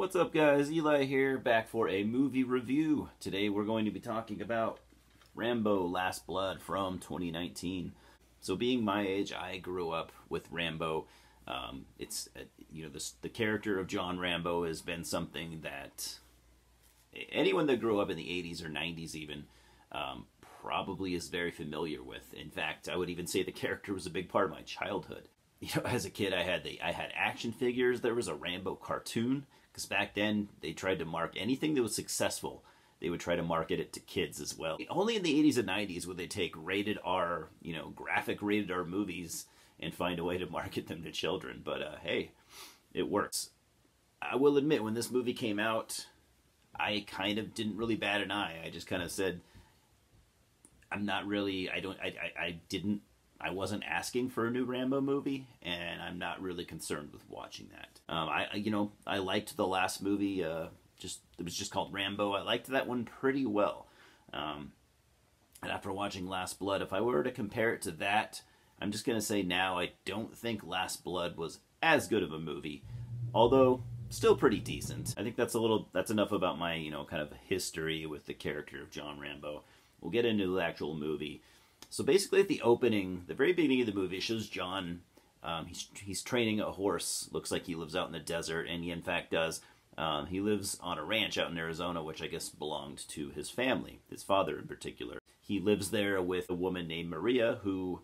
What's up, guys? Eli here, back for a movie review. Today we're going to be talking about Rambo Last Blood from 2019. So being my age, I grew up with Rambo. The character of John Rambo has been something that anyone that grew up in the 80s or 90s even probably is very familiar with. In fact, I would even say the character was a big part of my childhood. As a kid, I had action figures. There was a Rambo cartoon, because back then they tried to mark anything that was successful. They would try to market it to kids as well. Only in the 80s and 90s would they take rated R, graphic rated R movies and find a way to market them to children. But hey, it works. I will admit, when this movie came out, I kind of didn't really bat an eye. I just kind of said, I wasn't asking for a new Rambo movie, and I'm not really concerned with watching that. I liked the last movie. It was just called Rambo. I liked that one pretty well. And after watching Last Blood, if I were to compare it to that, I'm just gonna say now I don't think Last Blood was as good of a movie, although still pretty decent. I think that's enough about my kind of history with the character of John Rambo. We'll get into the actual movie. So basically at the opening, the very beginning of the movie, it shows John, he's training a horse. Looks like he lives out in the desert, and he in fact does. He lives on a ranch out in Arizona, which I guess belonged to his family, his father in particular. He lives there with a woman named Maria, who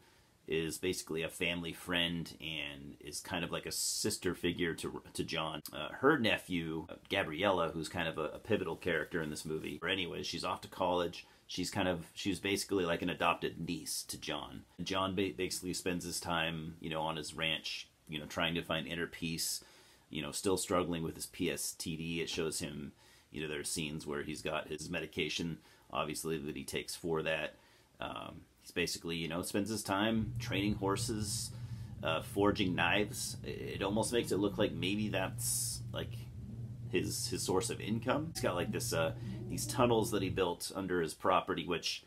is basically a family friend and is kind of like a sister figure to John. Her nephew, Gabriella, who's kind of a pivotal character in this movie. But anyways, she's off to college. She's basically like an adopted niece to John. John basically spends his time, on his ranch, trying to find inner peace, still struggling with his PTSD. It shows him, there's scenes where he's got his medication, obviously, that he takes for that. He's basically, spends his time training horses, forging knives. It almost makes it look like maybe that's like his source of income. He's got like these tunnels that he built under his property, which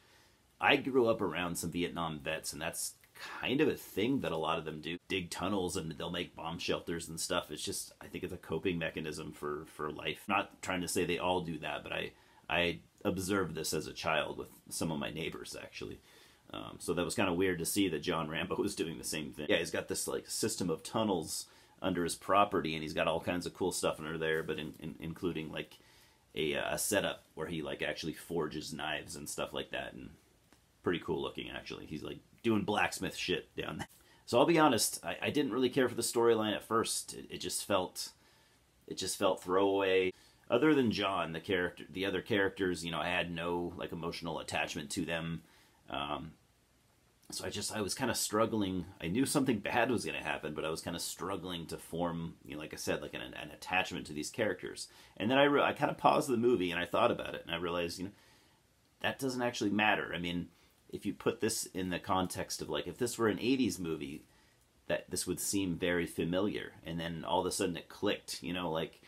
I grew up around some Vietnam vets, and that's kind of a thing that a lot of them do. Dig tunnels and they'll make bomb shelters and stuff. It's just, I think it's a coping mechanism for life. Not trying to say they all do that, but I observed this as a child with some of my neighbors, actually. So that was kind of weird to see that John Rambo was doing the same thing. Yeah, he's got this like system of tunnels under his property, and he's got all kinds of cool stuff under there, but including like a setup where he like actually forges knives and stuff like that, and pretty cool looking actually. He's like doing blacksmith shit down there. So I'll be honest, I didn't really care for the storyline at first. It just felt throwaway. Other than John, the other characters, I had no like emotional attachment to them. So I was kind of struggling. I knew something bad was going to happen, but I was kind of struggling to form, like I said, like an attachment to these characters. And then I kind of paused the movie and I thought about it, and I realized, that doesn't actually matter. I mean, if you put this in the context of like, if this were an 80s movie, that this would seem very familiar. And then all of a sudden it clicked, like,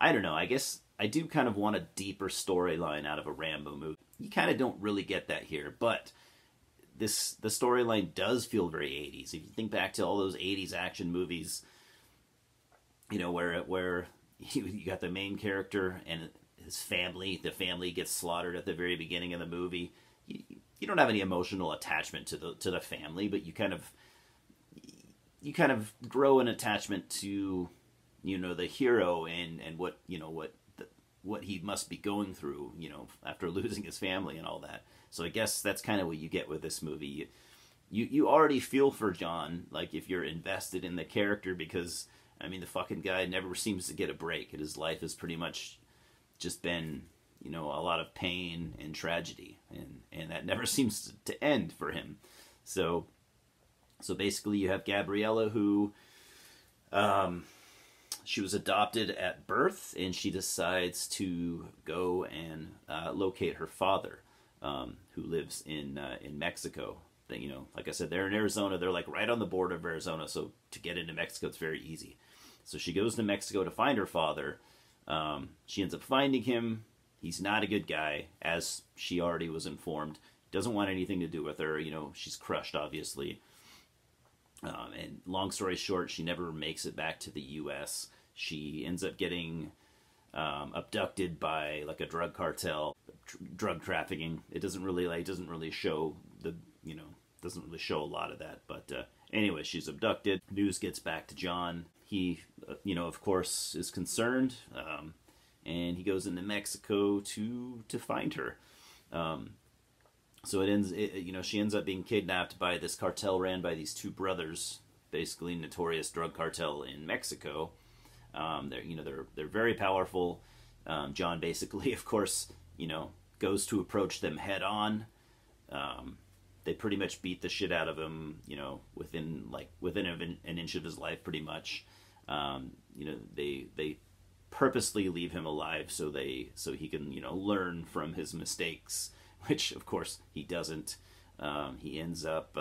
I don't know, I guess I do kind of want a deeper storyline out of a Rambo movie. You kind of don't really get that here, but the storyline does feel very 80s. If you think back to all those 80s action movies, where you got the main character and his family, the family gets slaughtered at the very beginning of the movie. You don't have any emotional attachment to the family, but you kind of grow an attachment to the hero and what he must be going through, after losing his family and all that. So I guess that's kind of what you get with this movie. You already feel for John, like if you're invested in the character, because I mean the fucking guy never seems to get a break. His life has pretty much just been, a lot of pain and tragedy, and that never seems to end for him. So basically you have Gabriella, who she was adopted at birth, and she decides to go and locate her father, who lives in Mexico. Like I said, they're in Arizona. They're like right on the border of Arizona, so to get into Mexico, it's very easy. So she goes to Mexico to find her father. She ends up finding him. He's not a good guy, as she already was informed. Doesn't want anything to do with her. She's crushed, obviously. And long story short, she never makes it back to the U.S. She ends up getting abducted by like a drug cartel, drug trafficking. It doesn't really show the doesn't really show a lot of that. But anyway, she's abducted. News gets back to John. He of course is concerned, and he goes into Mexico to find her. So she ends up being kidnapped by this cartel ran by these two brothers, basically notorious drug cartel in Mexico. They're very powerful. John basically, of course, goes to approach them head on. They pretty much beat the shit out of him, within an inch of his life, pretty much. They purposely leave him alive so he can learn from his mistakes, which of course he doesn't. He ends up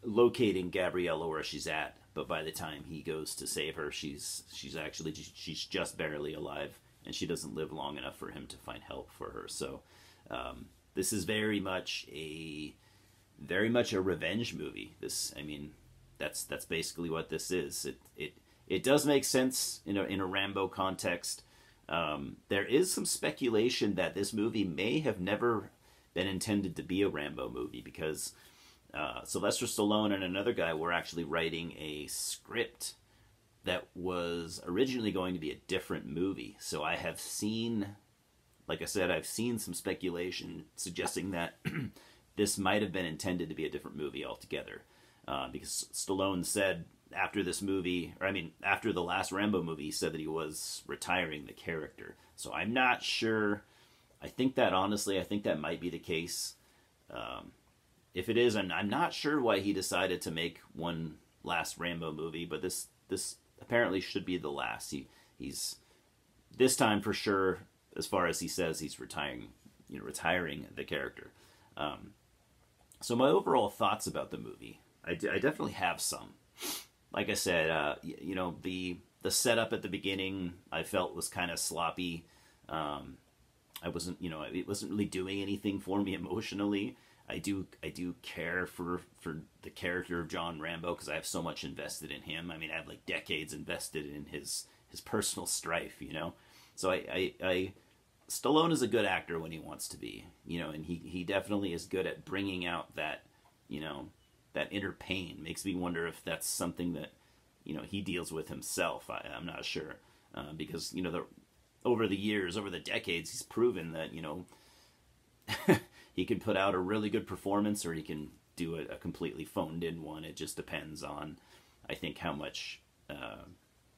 locating Gabriella where she's at, but by the time he goes to save her, she's just barely alive, and she doesn't live long enough for him to find help for her. So this is very much a revenge movie. That's basically what this is. It does make sense in a Rambo context. There is some speculation that this movie may have never been intended to be a Rambo movie, because Sylvester Stallone and another guy were actually writing a script that was originally going to be a different movie. So I've seen some speculation suggesting that this might have been intended to be a different movie altogether. Because Stallone said after after the last Rambo movie, he said that he was retiring the character. So I'm not sure. I think that might be the case. If it is, I'm not sure why he decided to make one last Rambo movie, but this apparently should be the last. He's this time for sure, as far as he says, he's retiring the character. So my overall thoughts about the movie, I definitely have some. Like I said, the setup at the beginning I felt was kind of sloppy. It wasn't really doing anything for me emotionally. I do care for the character of John Rambo because I have so much invested in him. I have like decades invested in his personal strife, So I Stallone is a good actor when he wants to be, and he definitely is good at bringing out that, that inner pain. Makes me wonder if that's something that, he deals with himself. I'm not sure, because, over the decades, he's proven that, he can put out a really good performance, or he can do a completely phoned in one. It just depends on, I think, how much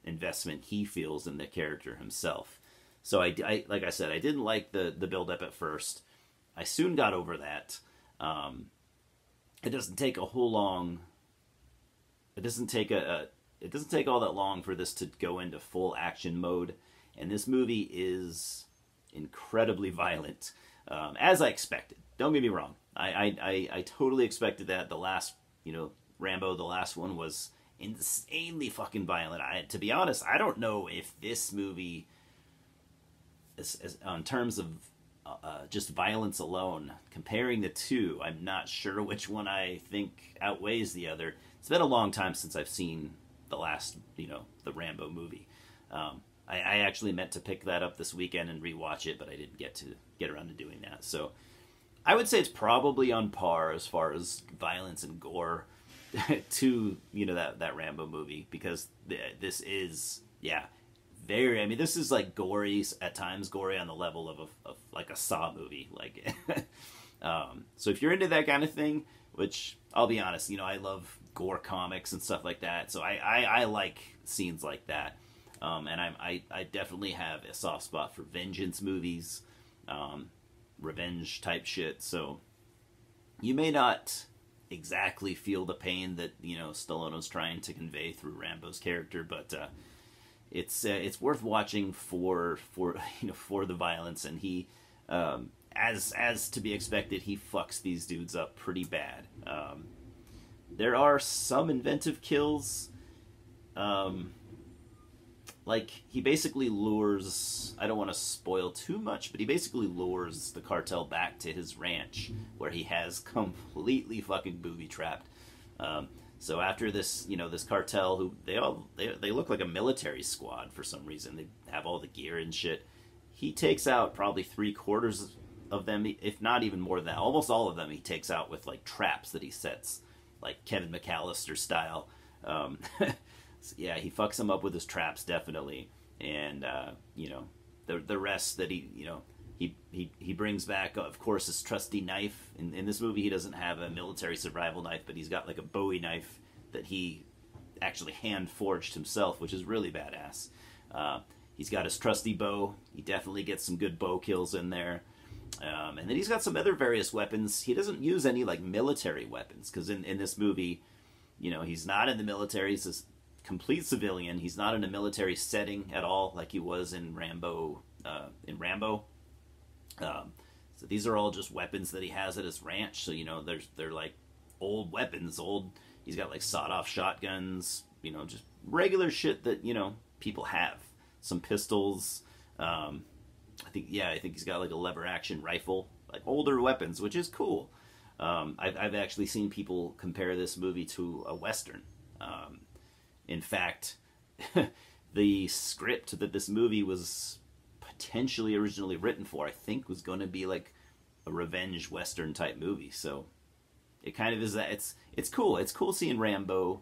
investment he feels in the character himself. So I like I said, I didn't like the build up at first. I soon got over that. It doesn't take a whole long. It doesn't take all that long for this to go into full action mode, and this movie is incredibly violent, as I expected. Don't get me wrong. I totally expected that. The last, Rambo, the last one, was insanely fucking violent. To be honest, I don't know if this movie, in terms of just violence alone, comparing the two, I'm not sure which one I think outweighs the other. It's been a long time since I've seen the last, the Rambo movie. I actually meant to pick that up this weekend and rewatch it, but I didn't get around to doing that. So I would say it's probably on par as far as violence and gore to, that Rambo movie, because this is, very, this is like gory, at times gory on the level of like a Saw movie. Like, so if you're into that kind of thing, which I'll be honest, I love gore comics and stuff like that. So I like scenes like that. And I definitely have a soft spot for vengeance movies, revenge type shit. So you may not exactly feel the pain that, Stallone was trying to convey through Rambo's character, but it's worth watching for the violence. And he, as to be expected, he fucks these dudes up pretty bad. There are some inventive kills. Like, he basically lures, I don't want to spoil too much, but he basically lures the cartel back to his ranch, where he has completely fucking booby-trapped So after this, this cartel, who they look like a military squad for some reason. They have all the gear and shit. He takes out probably 3/4 of them, if not even more than that. Almost all of them he takes out with like traps that he sets, like Kevin McAllister style. So yeah, he fucks them up with his traps definitely, and the rest that he brings back, of course, his trusty knife. In this movie, he doesn't have a military survival knife, but he's got like a Bowie knife that he actually hand forged himself, which is really badass. He's got his trusty bow. He definitely gets some good bow kills in there. And then he's got some other various weapons. He doesn't use any like military weapons, because in this movie, he's not in the military. He's a complete civilian. He's not in a military setting at all, like he was in Rambo. So these are all just weapons that he has at his ranch. So they're like old weapons. He's got like sawed-off shotguns. Just regular shit that people have. Some pistols. I think he's got like a lever-action rifle. Like older weapons, which is cool. I've actually seen people compare this movie to a Western. In fact, the script that this movie was potentially originally written for, I think, was going to be like a revenge Western type movie. So it kind of is that. It's cool. It's cool seeing Rambo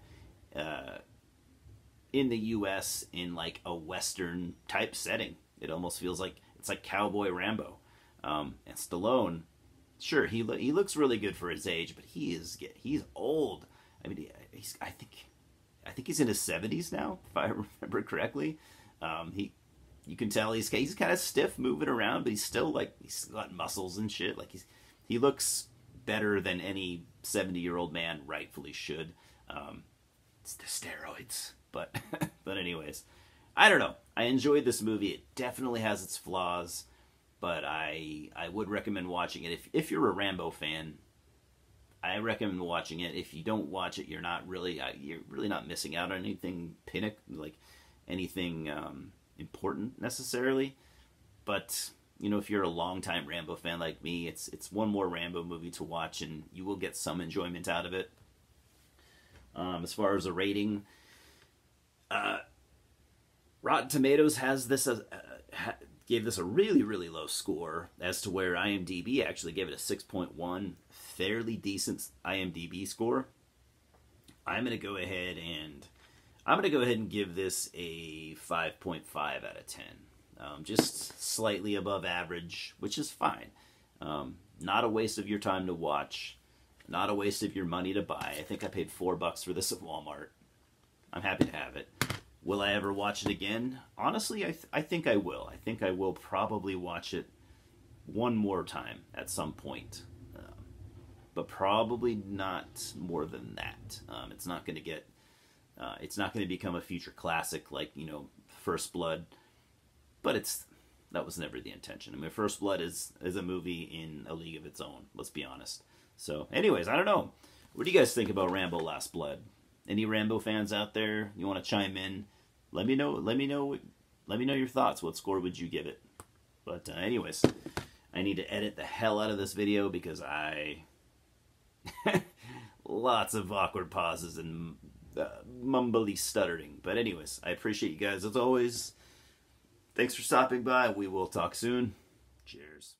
in the U.S. in like a Western type setting. It almost feels like it's like Cowboy Rambo. And Stallone, sure, he looks really good for his age, but he's old. I mean, I think he's in his 70s now, if I remember correctly. You can tell he's kind of stiff moving around, but he's got muscles and shit. Like he looks better than any 70-year-old man rightfully should. It's the steroids, but anyways, I don't know. I enjoyed this movie. It definitely has its flaws, but I would recommend watching it if you're a Rambo fan. I recommend watching it. If you don't watch it, you're really not missing out on anything anything important necessarily. But if you're a longtime Rambo fan like me, it's one more Rambo movie to watch, and you will get some enjoyment out of it. As far as a rating, Rotten Tomatoes gave this a really, really low score, as to where IMDb actually gave it a 6.1, fairly decent IMDb score. I'm gonna go ahead and give this a 5.5 out of 10. Just slightly above average, which is fine. Not a waste of your time to watch. Not a waste of your money to buy. I think I paid $4 for this at Walmart. I'm happy to have it. Will I ever watch it again? Honestly, I think I will. I think I will probably watch it one more time at some point. But probably not more than that. It's not going to become a future classic like, First Blood. But that was never the intention. I mean, First Blood is a movie in a league of its own, let's be honest. So, anyways, I don't know. What do you guys think about Rambo Last Blood? Any Rambo fans out there? You want to chime in? Let me know your thoughts. What score would you give it? But anyways, I need to edit the hell out of this video because lots of awkward pauses and mumbly stuttering. But anyways, I appreciate you guys as always. Thanks for stopping by. We will talk soon. Cheers.